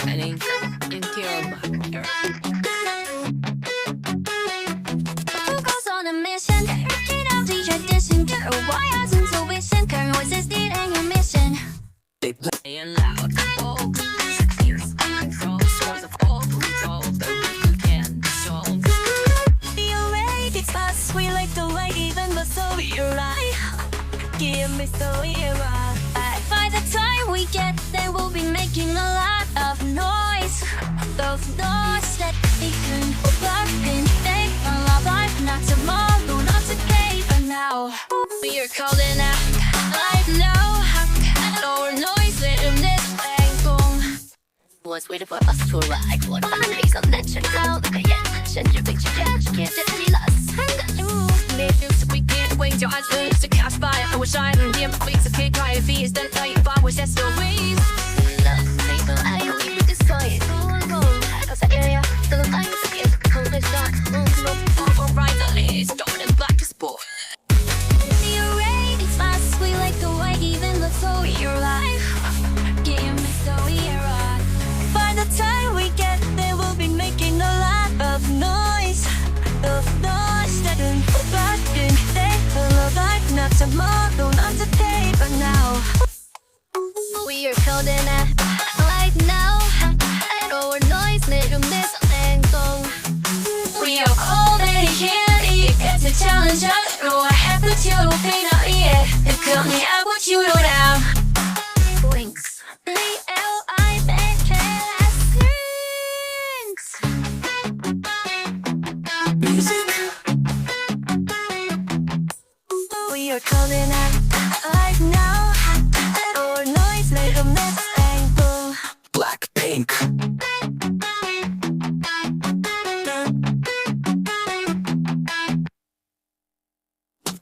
Planning into your back. Who goes on a mission? Get out the tradition. Why hasn't so vision? Current voices leading your mission. They playing loud. Oh, years control. Source of all control. The we can show. Be awake, it's us. We like the way even but so you're right. Give me so you're right. By the time we get there, we'll be making a lot of noise. Those noise that we can BLACKPINK. They are love life, not tomorrow, not today, but now. We are calling out right now. Our noise, let them this bang boom. Was waiting for us to arrive. What a reason that you know. Look again. Send your picture, yeah. You can't get any less. We can't wait your eyes to catch fire. I wish I had the weeks of kick high fees. Then I wish that's the ways. Love, paper, I only we destroy it. Cause that area, the lights again. Cold as dark, Over right the list. Don't in black is boy. you're right, it's fast. We like the way even look so you're alive. Give me so you're right. By the time we get there, we'll be making a lot of noise. The noise that can BLACKPINK. They love life, not tomorrow, not today, but now. We are calling out right now. And our noise, let them this and go. We are already here. You get to challenge us. Go ahead, but you don't pay not yet. And come me out what you know now. Blinks. We are calling out right now. Our noise, let them this and go. BLACKPINK.